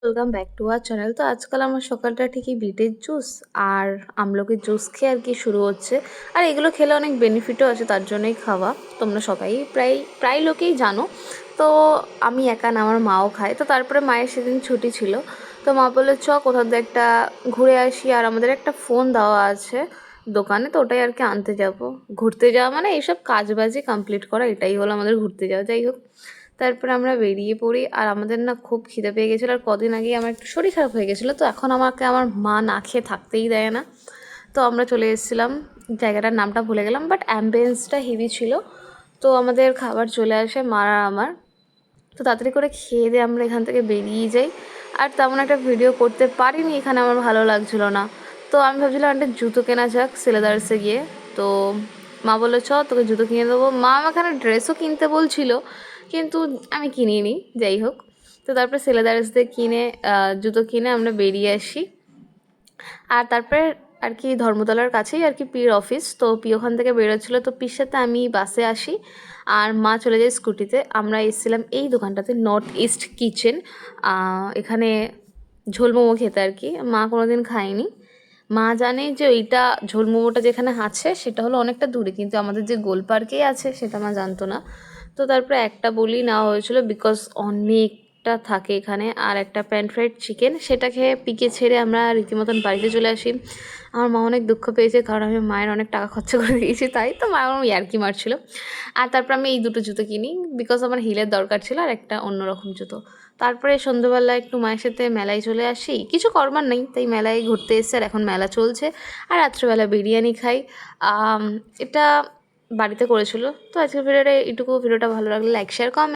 Welcome back to our channel. তো আজকাল আমার সকালটা ঠিকই বিটের জুস আর আমলকির জুস খেয়ে আর কি শুরু হচ্ছে। আর এগুলো খেলে অনেক বেনিফিটও আছে, তার জন্যই খাওয়া। তোমরা সবাই প্রায় লোকেই জানো। তো আমি একা না, আমার মাও খায়। তো তারপরে মায়ের সেদিন ছুটি ছিল, তো মা বললো চ কোথাও দিয়ে একটা ঘুরে আসি। আর আমাদের একটা ফোন দেওয়া আছে দোকানে, তো ওটাই আর কি আনতে যাব। ঘুরতে যাওয়া মানে এইসব কাজবাজি কমপ্লিট করা, এটাই হলো আমাদের ঘুরতে যাওয়া। যাই হোক, তারপরে আমরা বেরিয়ে পড়ি। আর আমাদের না খুব খিদে পেয়ে গেছিলো, আর কদিন আগেই আমার একটু শরীর খারাপ হয়ে গেছিলো, তো এখন আমাকে আমার মা না খেয়ে থাকতেই দেয় না। তো আমরা চলে এসেছিলাম, জায়গাটার নামটা ভুলে গেলাম, বাট অ্যাম্বিয়েন্সটা হেভি ছিল। তো আমাদের খাবার চলে আসে মার আর আমার। তো তাড়াতাড়ি করে খেয়ে দিয়ে আমরা এখান থেকে বেরিয়ে যাই। আর তেমন একটা ভিডিও করতে পারিনি এখানে, আমার ভালো লাগছিলো না। তো আমি ভাবছিলাম একটা জুতো কেনা যাক সেলেদার্সে গিয়ে। তো মা বললো চ তোকে জুতো কিনে দেবো। মা আমাকে এখানে ড্রেসও কিনতে বলছিল, কিন্তু আমি কিনিনি। যাই হোক, তো তারপরে সেলেদার্স দিয়ে জুতো কিনে আমরা বেরিয়ে আসি। আর তারপরে আর কি ধর্মতলার কাছেই আর কি পির অফিস, তো পি ওখান থেকে বেরোচ্ছিলো। তো পির সাথে আমি বাসে আসি আর মা চলে যায় স্কুটিতে। আমরা এসেছিলাম এই দোকানটাতে, নর্থ ইস্ট কিচেন। এখানে ঝোল মোমো খেতে আর কি। মা কোনো দিন খায়নি। মা জানে যে ওইটা ঝোল মোমোটা যেখানে আছে সেটা হলো অনেকটা দূরে, কিন্তু আমাদের যে গোল পার্কেই আছে সেটা মা জানতো না। তো তারপরে একটা বলি নেওয়া হয়েছিল, বিকজ অনেকটা থাকে এখানে। আর একটা প্যান ফ্রাইড চিকেন, সেটা খেয়ে পিকে ছেড়ে আমরা রীতিমতন বাড়িতে চলে আসি। আমার মা অনেক দুঃখ পেয়েছে, কারণ আমি মায়ের অনেক টাকা খরচা করে দিয়েছি, তাই তো মা আমার ইয়ার্কি মারছিল। আর তারপর আমি এই দুটো জুতো কিনি, বিকজ আমার হিলের দরকার ছিল আর একটা অন্যরকম জুতো। তারপরে সন্ধ্যেবেলা একটু মায়ের সাথে মেলায় চলে আসি, কিছু করবার নেই তাই মেলায় ঘুরতে এসে। আর এখন মেলা চলছে। আর রাত্রেবেলা বিরিয়ানি খাই। এটা বাড়িতে করেছিল। তো আজকের ভিডিওটা এইটুকু। ভিডিওটা ভালো লাগলে লাইক শেয়ার কমেন্ট।